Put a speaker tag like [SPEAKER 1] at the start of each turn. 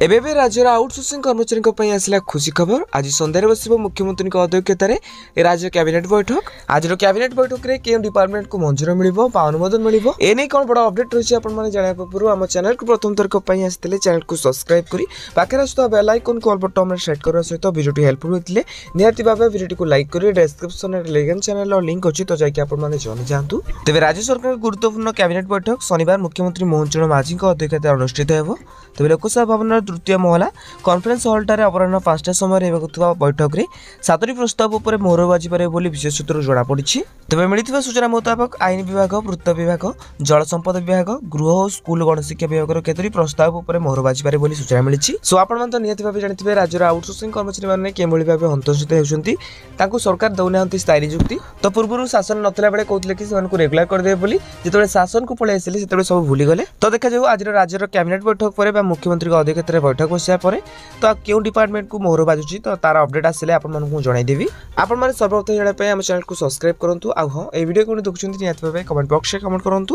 [SPEAKER 1] एबे राज्यर आउटसोर्सिंग कर्मचारी आसला खुशी खबर। आज सन्धार बस मुख्यमंत्री अध्यक्षतार राज्य कैबिनेट बैठक। आज कैबिनेट बैठक में क्यों डिपार्टमेंट को मंजूर मिल अनुमोदन मिल एने कौन बड़ा अपडेट रही है जाना पूर्व आम चैनल को प्रथम थरक आसते चैनल को सब्सक्राइब करी पाखे आसुवा बेल आइकन को ऑल बटन सेट करने सहित वीडियो हेल्पफुल होते निहाती भाव वीडियो को लाइक करेंगे। डिस्क्रिप्शन में टेलीग्राम चैनल लिंक अच्छी तो जाकि जानी जातु। तेज राज्य सरकार गुरुत्वपूर्ण कैबिनेट बैठक शनिवार मुख्यमंत्री मोहन चरण माझी अध्यक्षतार अनुष्ठित हो। तेज लोकसभा भवन तृतीय महला कॉन्फ्रेंस हॉल अपराह 5टा समय बैठक में 7टी प्रस्ताव पर मोहर बाजिपारे विशेष सूत्र जमापड़ी। तेज मिलता सूचना मुताबक आईन विभाग, पूर्त विभाग, जल संपद विभाग, गृह और स्कूल गणशिक्षा विभाग केतोटी प्रस्ताव पर मोहर बाजिपारे सूचना मिली। सो आपण तो निहत भाव जानते राज्यर आउटसोर्सिंग कर्मचारी मैंने केभली भाव हन्तसहित होती सरकार दौना स्थायी नियुक्ति। तो पूर्व शासन नथिला बेले कहते कि रेगुलर करदे बोली जिते शासन को पलि आसिले से सब भूलीगले। तो देखा जाऊ आज राज्यर कैबिनेट बैठक पर मुख्यमंत्री अध्यक्षतार बैठक बसिया तो क्यों डिपार्टमेंट को मोहर बाजुची तो तार अपडेट आसिले आपको जनईदेवी। आपण सर्वप्रथम जाना आम चैनल को सब्सक्राइब करूँ। हाँ ये वीडियो को देखुं निहत भाव कमेंट बॉक्स में कमेंट करूँ।